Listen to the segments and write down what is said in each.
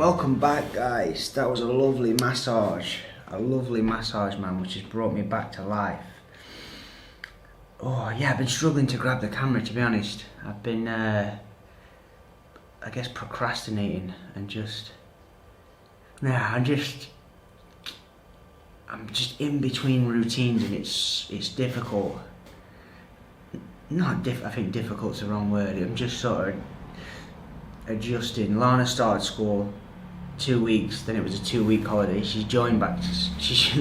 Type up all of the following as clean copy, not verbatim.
Welcome back, guys. That was a lovely massage, man, which has brought me back to life. Oh yeah, I've been struggling to grab the camera, to be honest. I've been I guess procrastinating and I'm just in between routines, and it's difficult. I think difficult's the wrong word. I'm just sort of adjusting. Lana started school 2 weeks, then it was a 2-week holiday. She's joined back to,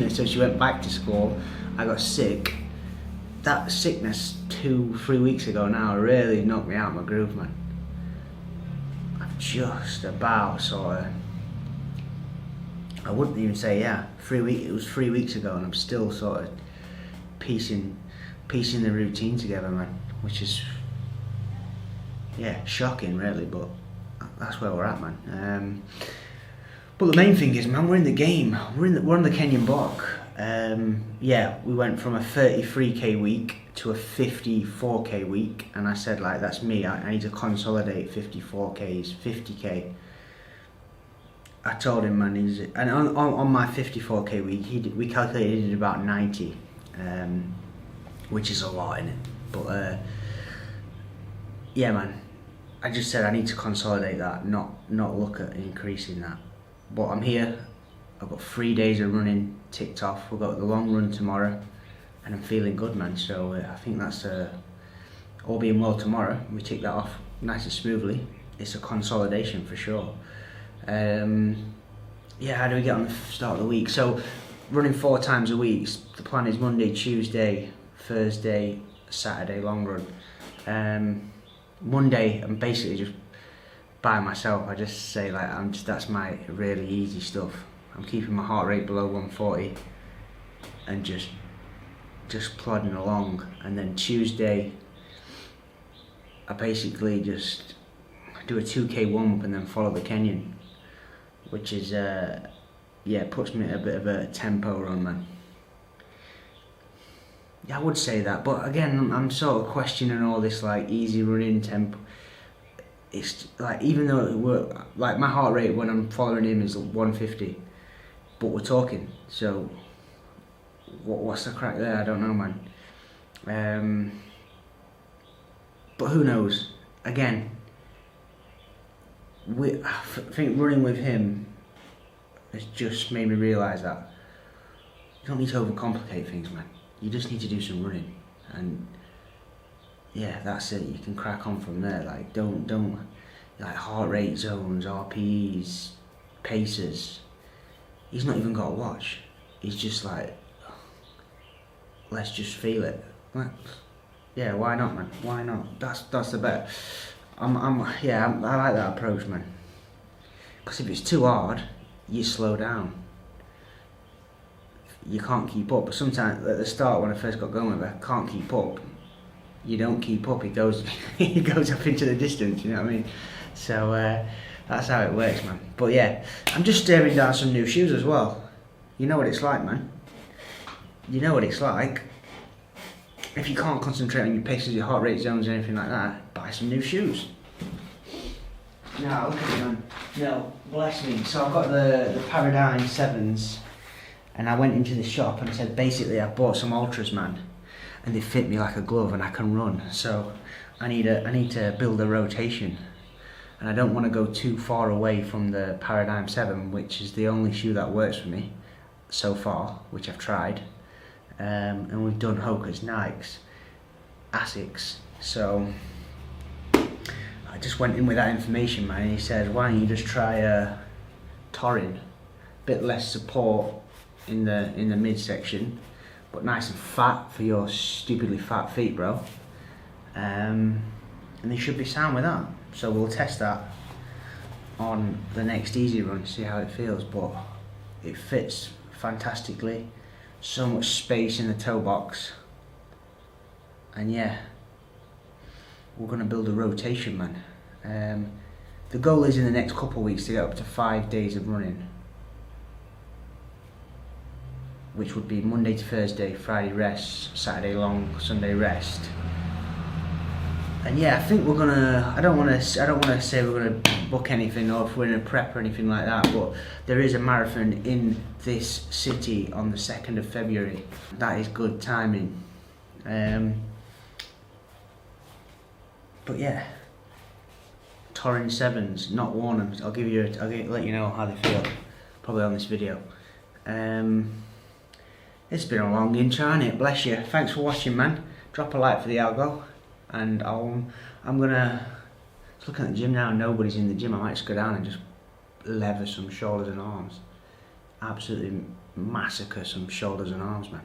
so she went back to school. I got sick. That sickness 2-3 weeks ago now really knocked me out of my groove, man. I've just about sort of, I wouldn't even say it was 3 weeks ago, and I'm still sort of piecing the routine together, man, which is shocking really, but that's where we're at, man. But the main thing is, man, we're in the game. We're on the Kenyan block. We went from a 33k week to a 54k week, and I said, like, that's me. I need to consolidate 54k's, 50k. I told him, man, and on my 54k week, we calculated about 90, which is a lot, innit? But yeah, man, I just said I need to consolidate that, not look at increasing that. But I'm here. I've got 3 days of running ticked off. We've got the long run tomorrow, and I'm feeling good, man. So I think that's all being well tomorrow. We tick that off nice and smoothly. It's a consolidation for sure. How do we get on the start of the week? So running 4 times a week. The plan is Monday, Tuesday, Thursday, Saturday long run. Monday I'm basically just by myself. I just say, like, that's my really easy stuff. I'm keeping my heart rate below 140 and just plodding along. And then Tuesday I basically just do a 2k warm up and then follow the Kenyan, which is puts me at a bit of a tempo run, man. Yeah, I would say that, but again, I'm sort of questioning all this, like, easy running tempo. It's like, even though it works, like, my heart rate when I'm following him is 150, but we're talking, so what's the crack there? I don't know, man. But who knows? Again, I think running with him has just made me realise that you don't need to overcomplicate things, man. You just need to do some running, and yeah, that's it. You can crack on from there. Like, don't like heart rate zones, RPEs, paces. He's not even got a watch. He's just like, let's just feel it. Yeah, why not, man? Why not? That's the bet. I like that approach, man. Because if it's too hard, you slow down. You can't keep up. But sometimes at the start, when I first got going with it, I can't keep up. You don't keep up. It goes up into the distance. You know what I mean? So that's how it works, man. But yeah, I'm just staring down some new shoes as well. You know what it's like, man. You know what it's like. If you can't concentrate on your paces, your heart rate zones, or anything like that, buy some new shoes. Now look at it, man. No, bless me. So I've got the Paradigm 7s, and I went into the shop and said, basically, I bought some Ultras, man, and they fit me like a glove, and I can run. So I need to build a rotation, and I don't want to go too far away from the Paradigm 7, which is the only shoe that works for me so far, which I've tried. And we've done Hoka's, Nikes, Asics. So I just went in with that information, man, and he said, why don't you just try Torin? Bit less support in the midsection, but nice and fat for your stupidly fat feet, bro. And they should be sound with that. So we'll test that on the next easy run, see how it feels. But it fits fantastically. So much space in the toe box. And yeah, we're gonna build a rotation, man. The goal is in the next couple of weeks to get up to 5 days of running, which would be Monday to Thursday, Friday rest, Saturday long, Sunday rest. And yeah, I think we're gonna. I don't want to say we're gonna book anything or if we're in a prep or anything like that, but there is a marathon in this city on the 2nd of February. That is good timing. But yeah, Torrin 7s, not Warnhams. I'll let you know how they feel, probably on this video. It's been a long intro, hasn't it? Bless you. Thanks for watching, man. Drop a like for the algo, and I'm gonna looking at the gym now. Nobody's in the gym. I might just go down and just lever some shoulders and arms. Absolutely massacre some shoulders and arms, man.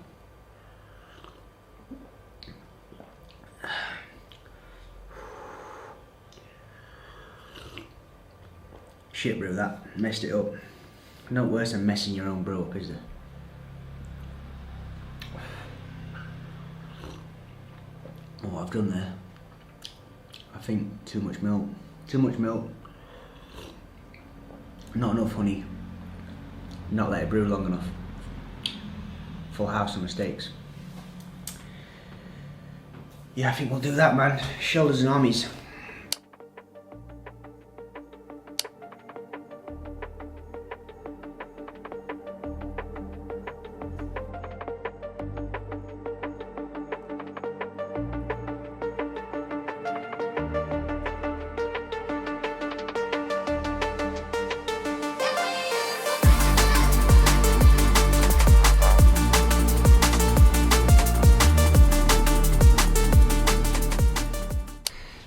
Shit brew, that messed it up. No worse than messing your own brew up, is there? What I've done there, I think too much milk, not enough honey, not let it brew long enough. Full house of mistakes. Yeah, I think we'll do that, man. Shoulders and armies.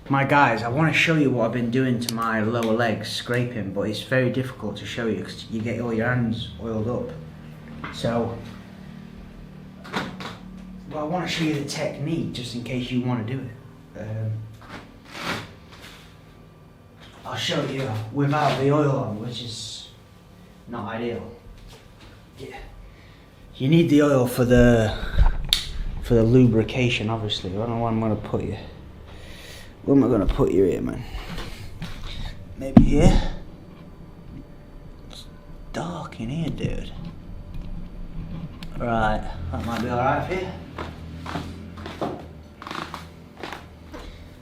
My guys, I want to show you what I've been doing to my lower legs, scraping, but it's very difficult to show you because you get all your hands oiled up. So, I want to show you the technique just in case you want to do it. I'll show you without the oil on, which is not ideal. Yeah. You need the oil for the lubrication, obviously. I don't know where I'm going to put you. Where am I going to put you here, man? Maybe here? It's dark in here, dude. Right, that might be alright for you.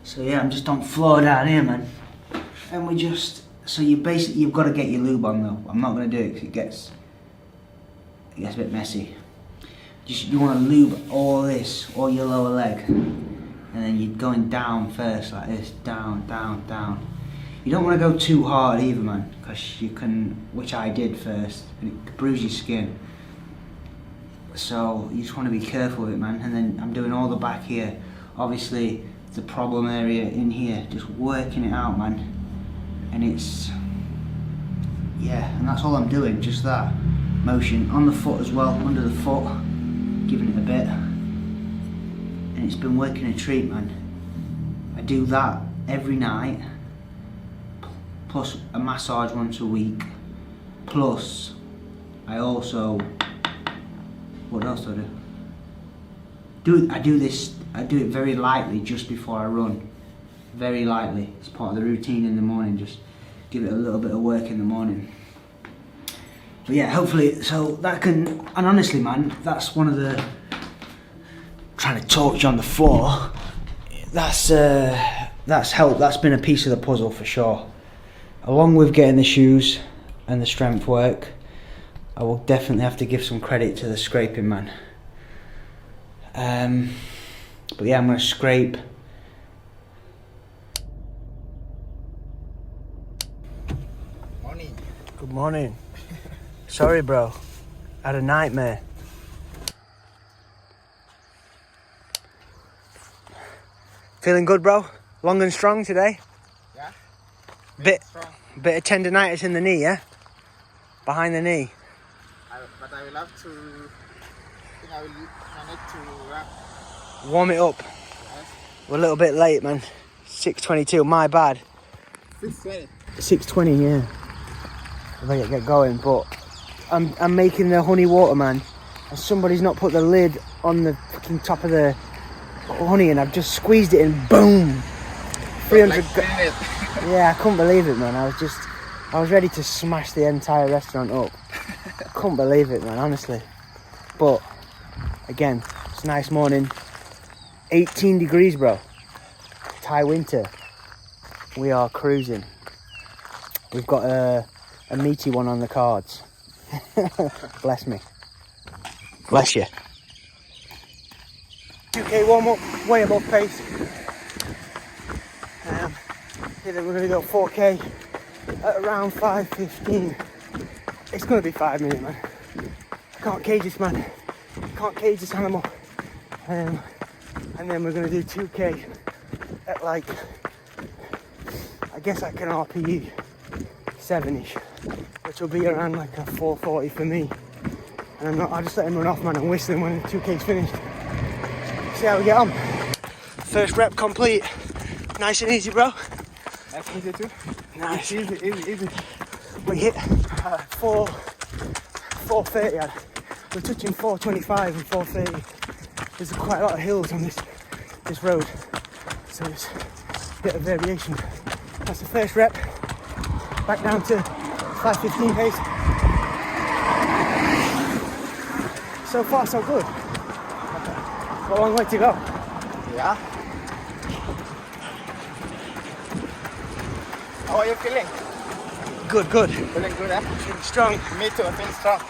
So yeah, I'm just on floor down here, man. And we just, so you've got to get your lube on though. I'm not going to do it because it gets a bit messy. You want to lube all your lower leg. And then you're going down first, like this, down, down, down. You don't want to go too hard either, man, because you can, which I did first, and it bruises your skin. So you just want to be careful with it, man. And then I'm doing all the back here. Obviously, the problem area in here, just working it out, man. And it's, yeah, and that's all I'm doing, just that motion on the foot as well, under the foot, giving it a bit. And it's been working a treat, man. I do that every night, plus a massage once a week, plus I also, what else do I do? I do it very lightly just before I run. Very lightly. It's part of the routine in the morning, just give it a little bit of work in the morning. But yeah, hopefully, so that can, and honestly, man, that's one of the, trying to talk to you on the floor, that's helped. That's been a piece of the puzzle for sure. Along with getting the shoes and the strength work, I will definitely have to give some credit to the scraping, man. But yeah, I'm going to scrape. Morning. Good morning. Sorry, bro. I had a nightmare. Feeling good, bro? Long and strong today? Yeah. Bit Strong. of tendonitis in the knee, yeah? Behind the knee. But I will have to. I think I will manage to wrap. Warm it up. Yes. We're a little bit late, man. 6:22, my bad. 6:20. 6:20, yeah. If I get going, but I'm making the honey water, man. And somebody's not put the lid on the fucking top of the honey, and I've just squeezed it and boom, 300. Yeah, I couldn't believe it, man. I was ready to smash the entire restaurant up. Couldn't believe it, man, honestly. But again, it's a nice morning. 18 degrees, bro. Thai winter. We are cruising. We've got a meaty one on the cards. Bless me. Bless you. 2k warm up, way above pace. Then we're going to go 4k at around 5:15. It's going to be 5 minutes, man. I can't cage this, man. I can't cage this animal. And then we're going to do 2k at like, I guess like an RPE 7-ish, which will be around like a 4:40 for me. And I'll just let him run off, man, and whistle him when the 2k's finished. See how we get on. First rep complete. Nice and easy, bro. That's easy too. Nice. Easy. We hit 4:30. We're touching 4:25 and 4:30. There's quite a lot of hills on this road, so it's a bit of variation. That's the first rep. Back down to 5:15 pace. So far, so good. Got a long way to go. Yeah. How are you feeling? Good, good. Feeling good, eh? Feeling strong. Me too, I feel strong.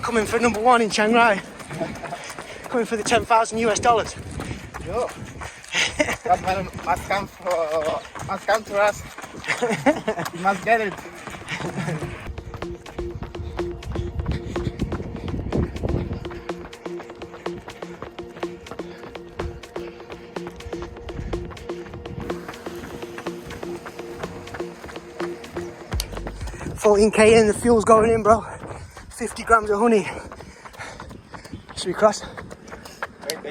Coming for number 1 in Chiang Rai. Coming for the $10,000 US. Yo. That man must come to us. You must get it. 14k in, the fuel's going in, bro. 50 grams of honey. Should we cross? Wait,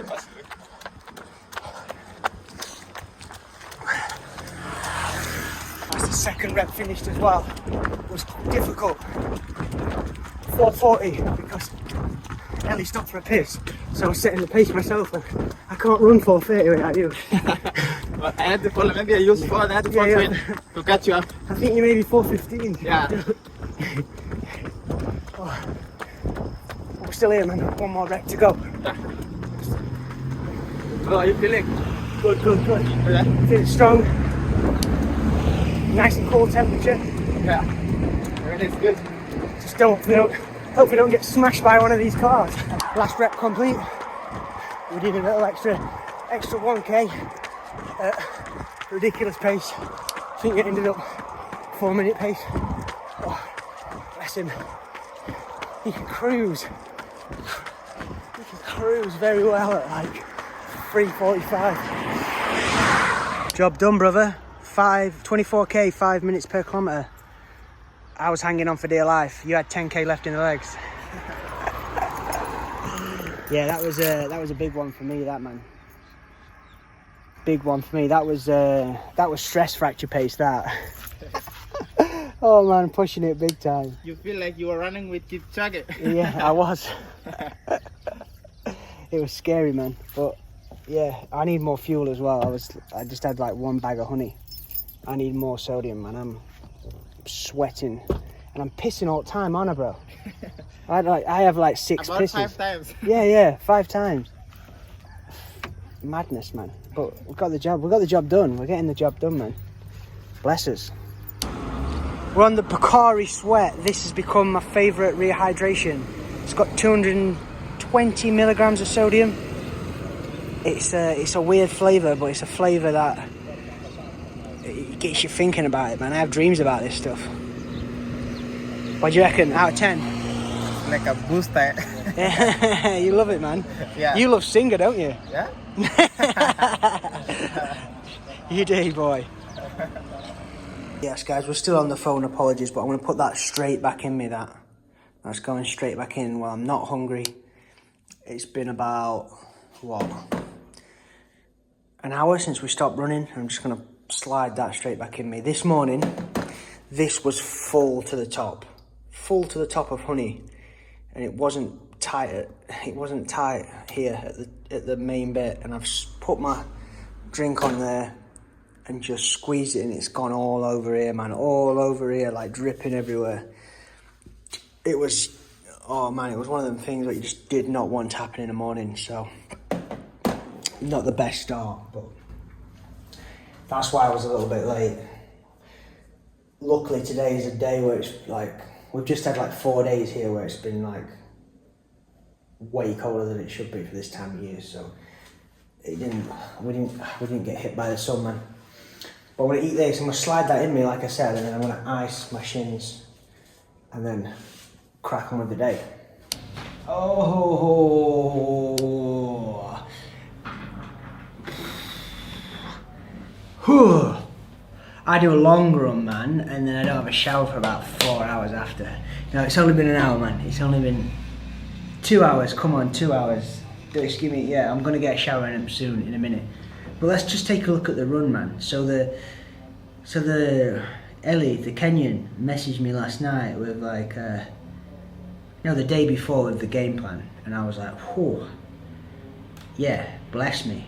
pass. That's the second rep finished as well. It was difficult. 4:40 because Ellie stopped for a piss. So I was setting the pace myself, and I can't run 4:30 without you. Well, I had to follow, maybe I used 4, I had to follow to catch you up. I think you may be 4:15. Yeah. Oh. We're still here, man. One more rep to go. How are you feeling? Good. Yeah. Feeling strong. Nice and cool temperature. Yeah. Everything's good. Just hope we don't get smashed by one of these cars. Last rep complete. We did a little extra 1k at ridiculous pace. I think it ended up 4-minute pace. Oh, bless him. He can cruise. Very well at like 3:45. Job done, brother. 24k, 5 minutes per kilometre. I was hanging on for dear life. You had 10k left in the legs. Yeah, that was a big one for me, that, man. Big one for me. That was stress fracture pace, that. Oh man, pushing it big time. You feel like you were running with Kipchoge. Yeah, I was. It was scary, man. But yeah, I need more fuel as well. I just had like 1 bag of honey. I need more sodium, man. I'm sweating and I'm pissing all the time, aren't I, bro? I have like 6 About pisses. 5 times. Yeah, 5 times. Madness, man. But we got the job done. We're getting the job done, man. Bless us. We're on the Pocari Sweat. This has become my favourite rehydration. It's got 220 milligrams of sodium. It's a weird flavour, but it's a flavour that it gets you thinking about it, man. I have dreams about this stuff. What do you reckon? Out of 10? Like a booster. Yeah, you love it, man. Yeah. You love Singer, don't you? Yeah? You do, boy. Yes, guys, we're still on the phone. Apologies, but I'm going to put that straight back in me, that's going straight back in while I'm not hungry. It's been about, what, an hour since we stopped running. I'm just going to slide that straight back in me. This morning, this was full to the top of honey, and it wasn't tight here at the main bit, and I've put my drink on there and just squeezed it, and it's gone all over here, man, all over here, like dripping everywhere. It was, oh man, it was one of them things that you just did not want to happen in the morning. So not the best start, but that's why I was a little bit late. luckily today is a day where it's like, we've just had like 4 days here where it's been like way colder than it should be for this time of year, so we didn't get hit by the sun, man. But I'm gonna eat this, I'm gonna slide that in me like I said, and then I'm gonna ice my shins and then crack on with the day. Oh, I do a long run, man, and then I don't have a shower for about 4 hours after. No, it's only been an hour, man. It's only been 2 hours. Come on, 2 hours. Just give me, yeah, I'm gonna get a shower in soon, in a minute. But let's just take a look at the run, man. So the Ellie, the Kenyan, messaged me last night with like, the day before with the game plan, and I was like, whew, yeah, bless me.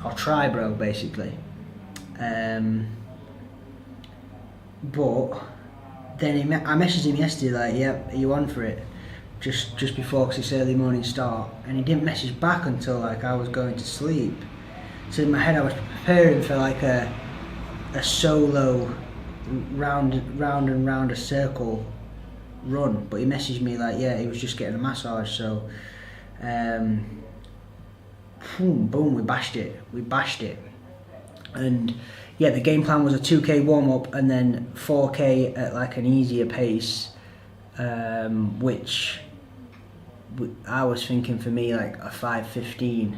I'll try, bro, basically. But then I messaged him yesterday like, yep, are you on for it? Just before, because it's early morning start, and he didn't message back until like I was going to sleep. So in my head I was preparing for like a solo round and round a circle run, but he messaged me like, yeah, he was just getting a massage. So boom, we bashed it, and yeah, the game plan was a 2k warm up and then 4k at like an easier pace, which I was thinking for me like a 5:15,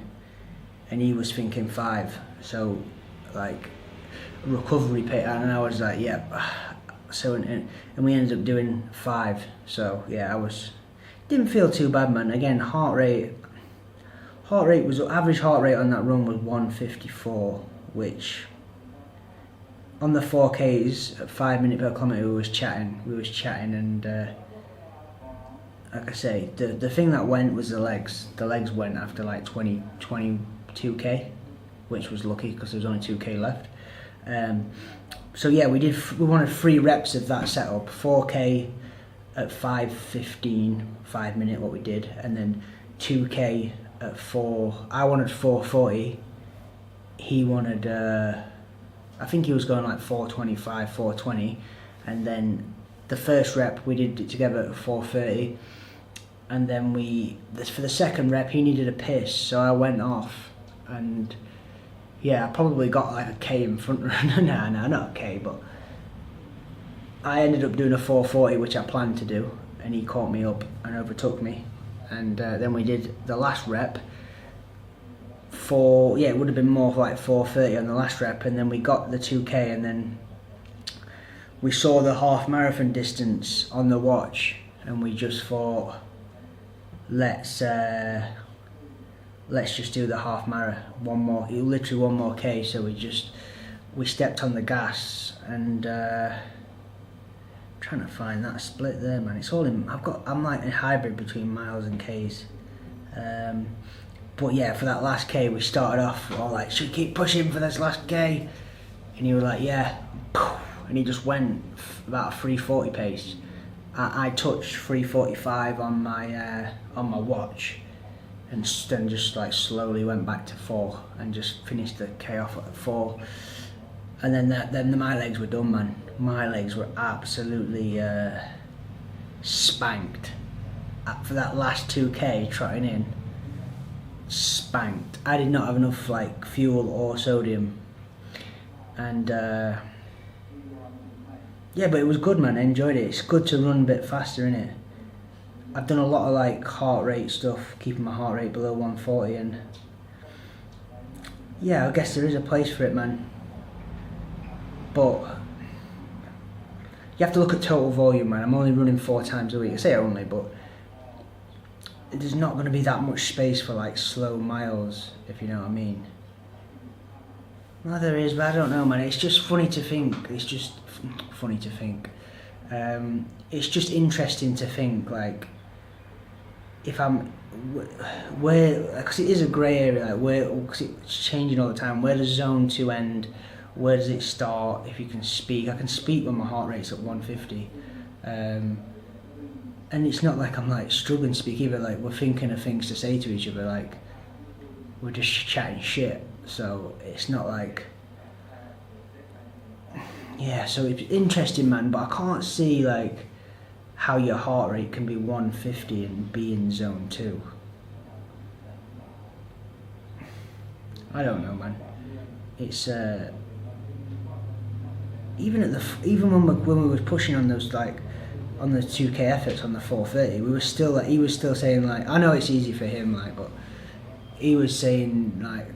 and he was thinking 5, so like recovery pace, and I was like, yep. So and we ended up doing 5. So yeah, didn't feel too bad, man. Again, heart rate was, average heart rate on that run was 154, which on the 4Ks at 5 minutes per kilometre we was chatting, and like I say, the thing that went was the legs. The legs went after like 22k, which was lucky because there was only 2k left. So yeah, we wanted 3 reps of that setup, 4k at 5:15, 5 minute what we did, and then 2k at 4. I wanted 4:40. He wanted, I think he was going like 4:25, 4:20, and then the first rep we did it together at 4:30, and then for the second rep he needed a piss, so I went off, and yeah, I probably got like a K in front runner. nah, not a K, but I ended up doing a 4:40, which I planned to do, and he caught me up and overtook me, and then we did the last rep. It would have been more like 4:30 on the last rep, and then we got the 2k, and then we saw the half marathon distance on the watch, and we just thought, let's just do the half marathon, literally one more k. So we stepped on the gas, and trying to find that split there, man. It's all in, I'm like a hybrid between miles and k's. But yeah, for that last k we started off all like, should we keep pushing for this last k? And he was like, yeah, and he just went about a 3:40 pace. I touched 3:45 on my watch, and then just like slowly went back to 4 and just finished the k off at 4. And then my legs were done, man. My legs were absolutely spanked for that last 2k trotting in. Spanked. I did not have enough like fuel or sodium, and yeah, but it was good, man. I enjoyed it. It's good to run a bit faster, innit? I've done a lot of like heart rate stuff, keeping my heart rate below 140, and yeah, I guess there is a place for it, man. But you have to look at total volume, man. I'm only running 4 times a week. I say only, but there's not going to be that much space for like slow miles, if you know what I mean. Well, there is, but I don't know, man. It's just funny to think. It's just funny to think. It's just interesting to think, like, if I'm where, because it is a grey area, like where, because it's changing all the time. Where does zone 2 end? Where does it start? If you can speak, I can speak when my heart rate's at 150. And it's not like I'm like struggling to speak either. Like, we're thinking of things to say to each other. Like, we're just chatting shit. So it's not like, Yeah, so it's interesting, man, but I can't see like how your heart rate can be 150 and be in zone 2. I don't know, man. It's even when we were pushing on those like on the 2K efforts on the 430, we were still like, he was still saying like, I know it's easy for him, like, but he was saying like,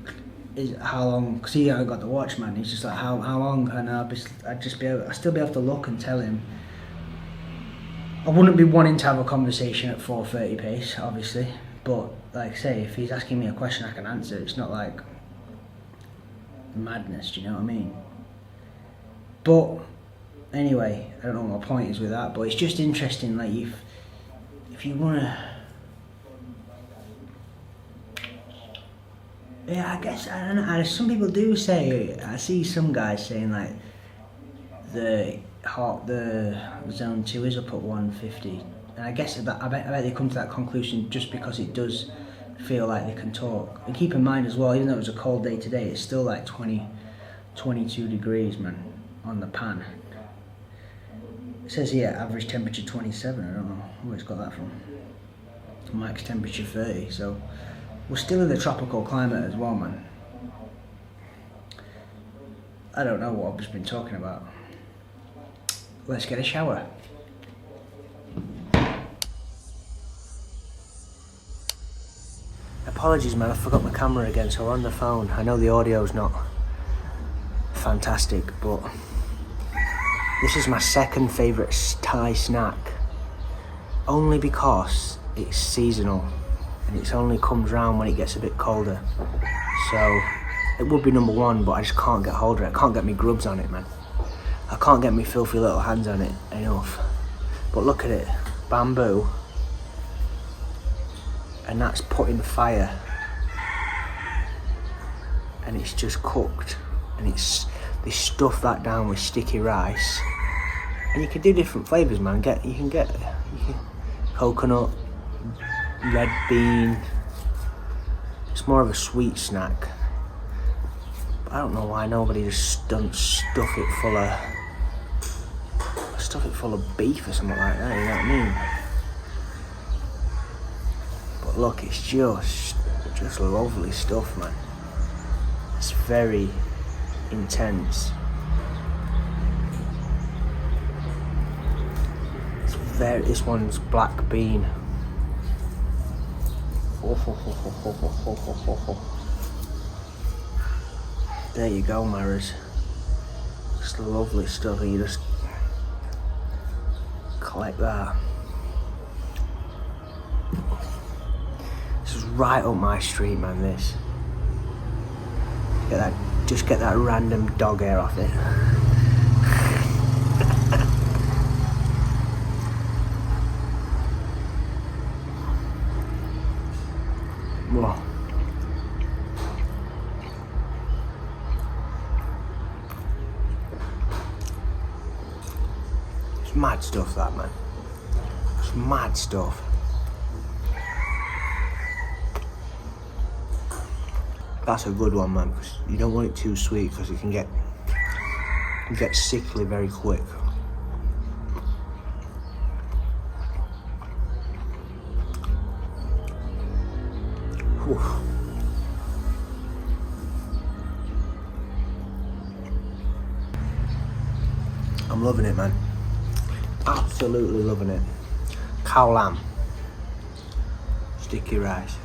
how long? Because he got the watch, man. He's just like, how long? And I'd still be able to look and tell him. I wouldn't be wanting to have a conversation at 4:30 pace, obviously, but like say if he's asking me a question I can answer. It's not like madness, do you know what I mean? But anyway, I don't know what my point is with that, but it's just interesting. Like if you wanna, yeah, I guess I don't know. Some people do say, I see some guys saying like the zone 2 is up at 150, and I guess that I bet they come to that conclusion just because it does feel like they can talk. And keep in mind as well, even though it was a cold day today, it's still like 22 degrees, man, on the pan. It says here average temperature 27. I don't know where it's got that from. Max temperature 30. So we're still in the tropical climate as well, man. I don't know what I've just been talking about. Let's get a shower. Apologies, man, I forgot my camera again, so we're on the phone. I know the audio's not fantastic, but this is my second favourite Thai snack. Only because it's seasonal and it only comes round when it gets a bit colder. So it would be number 1, but I just can't get hold of it. I can't get me grubs on it, man. I can't get me filthy little hands on it enough. But look at it, bamboo, and that's put in fire, and it's just cooked, and they stuff that down with sticky rice, and you can do different flavours, man. You can get coconut, red bean. It's more of a sweet snack. But I don't know why nobody just doesn't stuff it full of beef or something like that, you know what I mean? But look, it's just lovely stuff, man. It's very intense. This one's black bean. There you go, Maras. Just lovely stuff, and you just collect that. This is right up my street, man, this. Just get that random dog hair off it. Whoa. It's mad stuff, that, man. It's mad stuff. That's a good one, man, because you don't want it too sweet because it can get sickly very quick. Whew. I'm loving it, man. Absolutely loving it. Cow lamb. Sticky rice.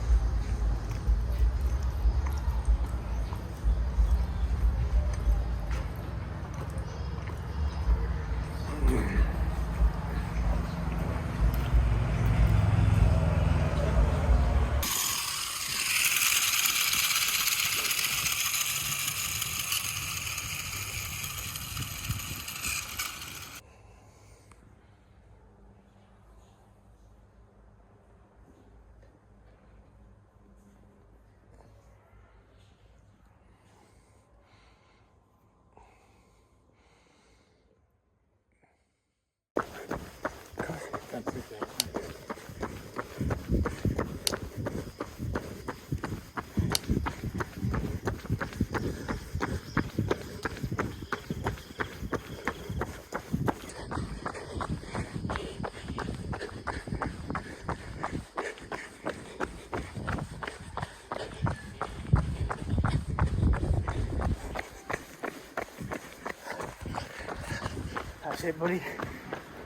That's it, buddy.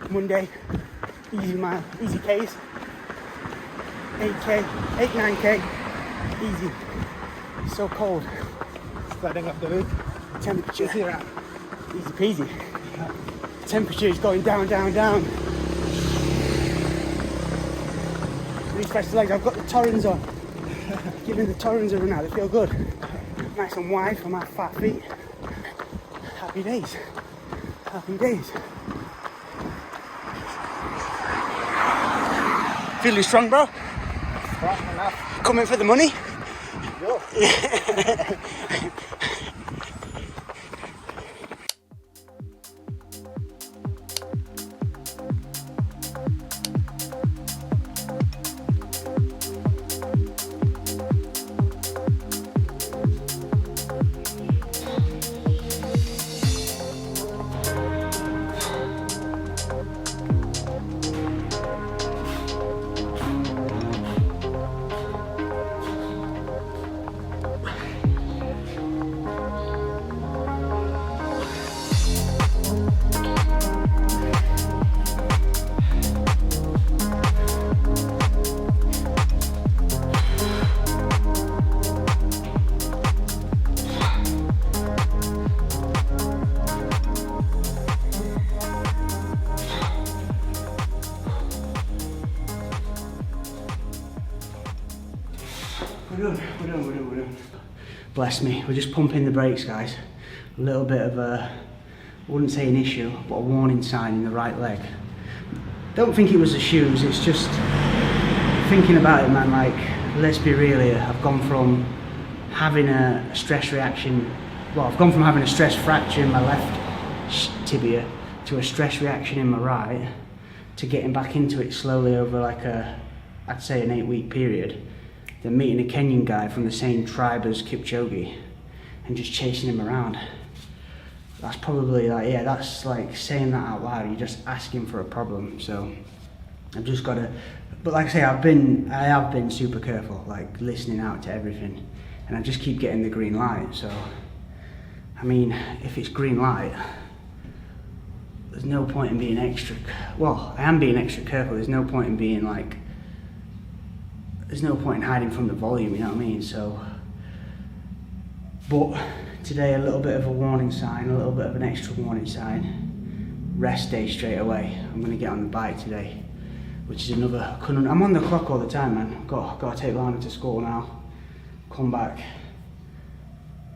Monday, easy mile, easy Ks. 8K, 9K, easy. It's so cold. Starting up the route. Temperature, Easy run. easy peasy. Temperature is going down, down, down. Refresh the legs. I've got the Torrens on. Giving the Torrens a run out. They feel good. Nice and wide for my fat feet. Happy days. Happy days. Feeling strong, bro? Strong enough. Coming for the money? Yo. We're done. Bless me, we're just pumping the brakes, guys. A little bit of a, I wouldn't say an issue, but a warning sign in the right leg. Don't think it was the shoes, it's just thinking about it, man. Like, let's be real here. I've gone from having a stress reaction, I've gone from having a stress fracture in my left tibia to a stress reaction in my right, to getting back into it slowly over like I'd say an 8-week period. Then meeting a Kenyan guy from the same tribe as Kipchoge and just chasing him around. That's probably like, yeah, that's like saying that out loud, you're just asking for a problem. So I've just got to, but like I say, I have been super careful, like listening out to everything, and I just keep getting the green light. So, I mean, if it's green light, there's no point in being extra, I am being extra careful, there's no point in being like, there's no point in hiding from the volume, you know what I mean? So, but today a little bit of a warning sign, a little bit of an extra warning sign. Rest day straight away. I'm going to get on the bike today, which is another, I'm on the clock all the time, man. Got to take Lana to school now, come back,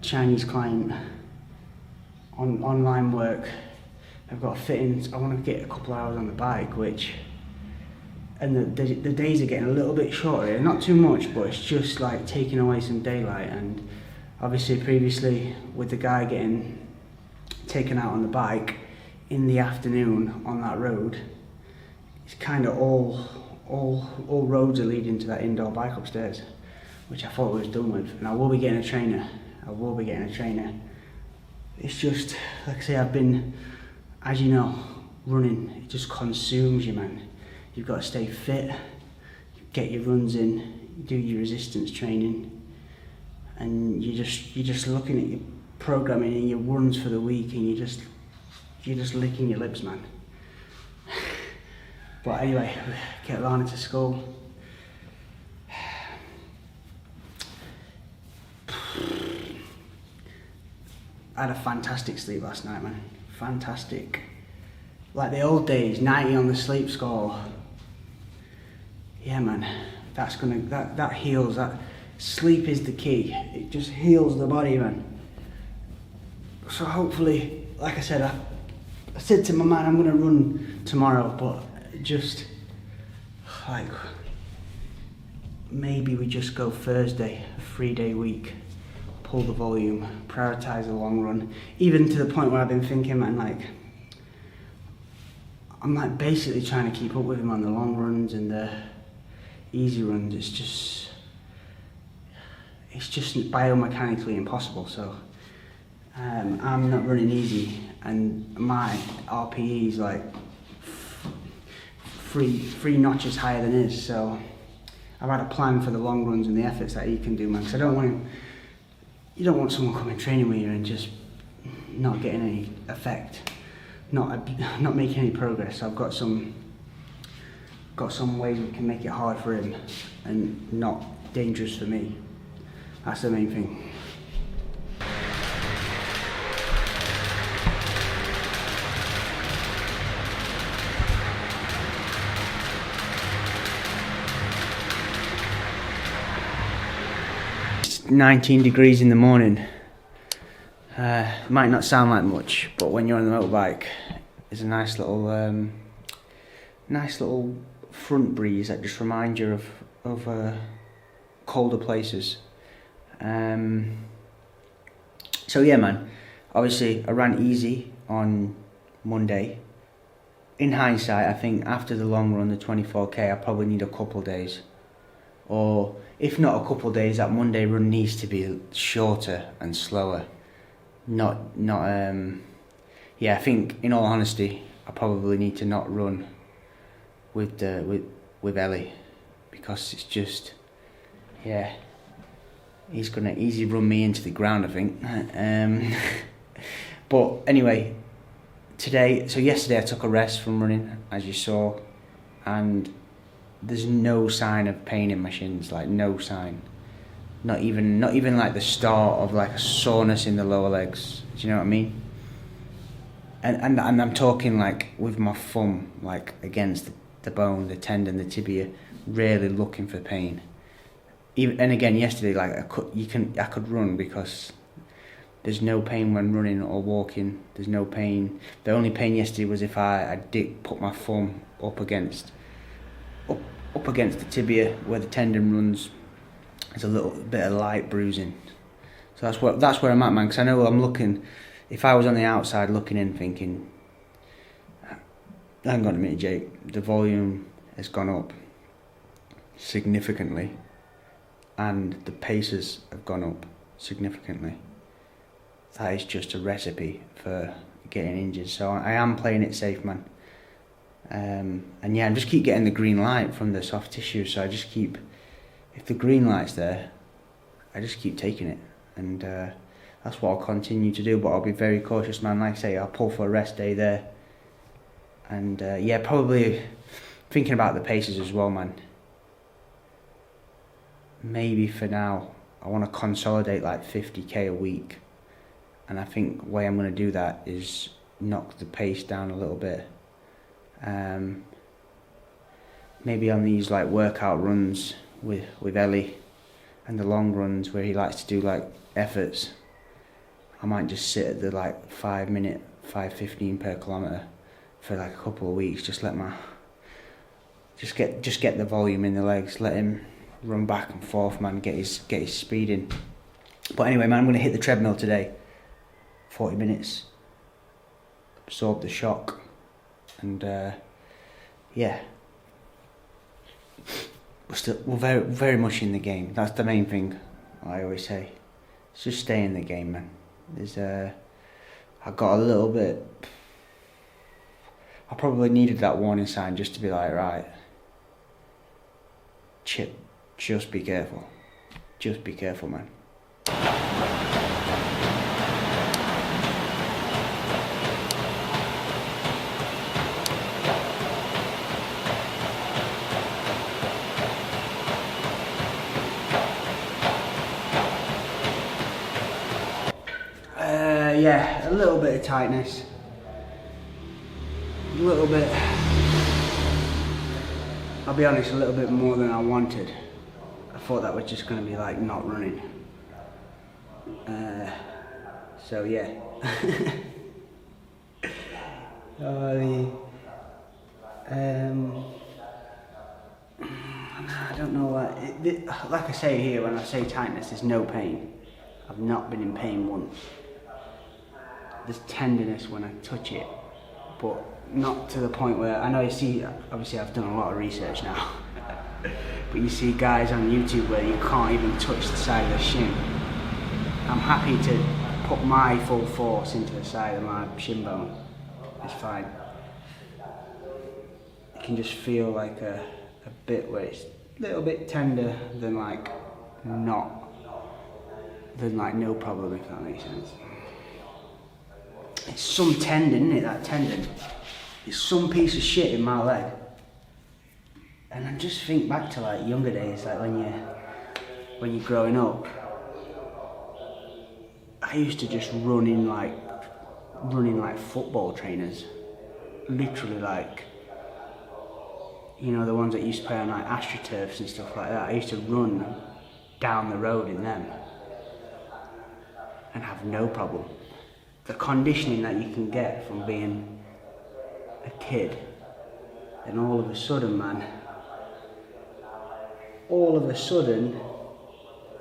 Chinese client, online work. I've got to fit in, I want to get a couple of hours on the bike, and the days are getting a little bit shorter, not too much, but it's just like taking away some daylight. And obviously previously with the guy getting taken out on the bike in the afternoon on that road, it's kind of all roads are leading to that indoor bike upstairs, which I thought I was done with. And I will be getting a trainer. It's just, like I say, I've been, as you know, running, it just consumes you, man. You've got to stay fit, get your runs in, do your resistance training, and you're just looking at your programming and your runs for the week, and you're just licking your lips, man. But anyway, get Lana to school. I had a fantastic sleep last night, man. Fantastic. Like the old days, 90 on the sleep score. Yeah, man, that heals. That sleep is the key. It just heals the body, man. So hopefully, like I said, I said to my man, I'm gonna run tomorrow, but just like maybe we just go Thursday, a 3-day week, pull the volume, prioritize the long run. Even to the point where I've been thinking, man, like I'm like basically trying to keep up with him on the long runs and the easy runs. It's just biomechanically impossible. So I'm not running easy, and my RPE is like three notches higher than his. So I've had a plan for the long runs and the efforts that he can do, man. Because I don't want him. You don't want someone coming training with you and just not getting any effect. not making any progress. So I've got some ways we can make it hard for him and not dangerous for me. That's the main thing. It's 19 degrees in the morning. Might not sound like much, but when you're on the motorbike, there's a nice little front breeze that just reminds you of colder places. So yeah, man. Obviously, I ran easy on Monday. In hindsight, I think after the long run, the 24k, I probably need a couple of days, or if not a couple of days, that Monday run needs to be shorter and slower. Yeah, I think in all honesty, I probably need to not run with Ellie, because it's just, yeah, he's gonna easily run me into the ground, I think. But anyway, yesterday I took a rest from running, as you saw, and there's no sign of pain in my shins, like no sign. Not even like the start of like a soreness in the lower legs. Do you know what I mean? And I'm talking like with my thumb like against the bone, the tendon, the tibia, really looking for pain. And again, yesterday, like I could run because there's no pain when running or walking. There's no pain. The only pain yesterday was if I did put my thumb up against the tibia where the tendon runs. There's a little bit of light bruising. So that's where I'm at, man. Because I know I'm looking. If I was on the outside looking in, thinking, hang on a minute, Jake. The volume has gone up significantly, and the paces have gone up significantly. That is just a recipe for getting injured. So I am playing it safe, man. And yeah, I just keep getting the green light from the soft tissue. So I just keep, if the green light's there, I just keep taking it. And that's what I'll continue to do. But I'll be very cautious, man. Like I say, I'll pull for a rest day there. And yeah, probably thinking about the paces as well, man. Maybe for now, I want to consolidate like 50k a week. And I think the way I'm going to do that is knock the pace down a little bit. Maybe on these like workout runs with Ellie and the long runs where he likes to do like efforts, I might just sit at the like 5 minute, 5:15 per kilometre for like a couple of weeks. Just get the volume in the legs, let him run back and forth, man, get his speed in. But anyway, man, I'm going to hit the treadmill today. 40 minutes, absorb the shock, and yeah, we're very, very much in the game. That's the main thing I always say. It's just stay in the game, man. I got a little bit, I probably needed that warning sign just to be like, right, Chip, just be careful, man. Yeah, a little bit of tightness, a little bit, I'll be honest, a little bit more than I wanted. I thought that was just going to be like not running, so yeah. I don't know what, like I say here, when I say tightness, there's no pain. I've not been in pain once. There's tenderness when I touch it, but not to the point where, I know you see, obviously I've done a lot of research now, but you see guys on YouTube where you can't even touch the side of the shin. I'm happy to put my full force into the side of my shin bone. It's fine. You can just feel like a bit where it's a little bit tender than like no problem, if that makes sense. It's some tendon, isn't it, that tendon? It's some piece of shit in my leg. And I just think back to like younger days, like when you're growing up. I used to just running like football trainers. Literally like, you know, the ones that used to play on like AstroTurfs and stuff like that. I used to run down the road in them and have no problem. The conditioning that you can get from being a kid, and all of a sudden, man,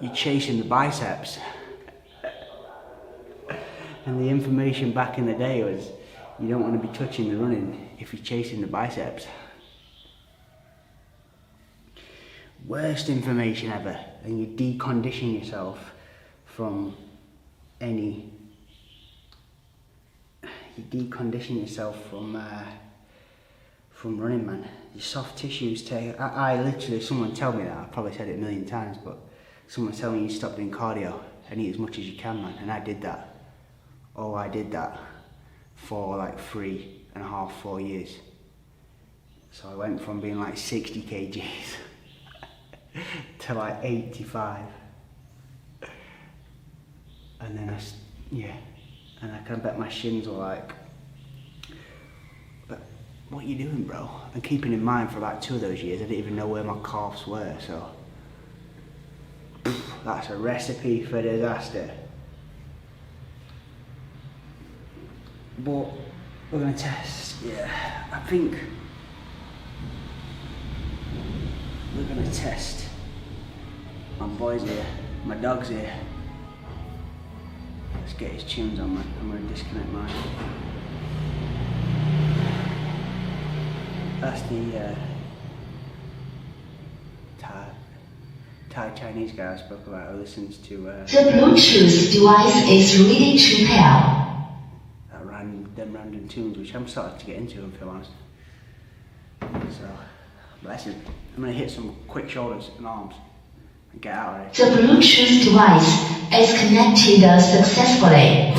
you're chasing the biceps. And the information back in the day was, you don't want to be touching the running if you're chasing the biceps. Worst information ever, and you decondition yourself from running, man. Your soft tissues take. I literally, someone tell me that. I've probably said it a million times, but someone tell me you stop doing cardio and eat as much as you can, man. And I did that. Oh, I did that for like 3.5, 4 years. So I went from being like 60 kgs to like 85. And then and I can bet my shins were like, but what are you doing, bro? And keeping in mind for about 2 of those years, I didn't even know where my calves were, so that's a recipe for disaster. But we're gonna test, I think we're gonna test my boys here, my dog's here. Let's get his tunes on, man. I'm gonna disconnect mine. That's the Thai Chinese guy I spoke about who listens to The Bluetooth device is ready to pair. Them random tunes, which I'm starting to get into, if I'm honest. So, bless him. I'm gonna hit some quick shoulders and arms and get out of it. The Bluetooth device is connected successfully.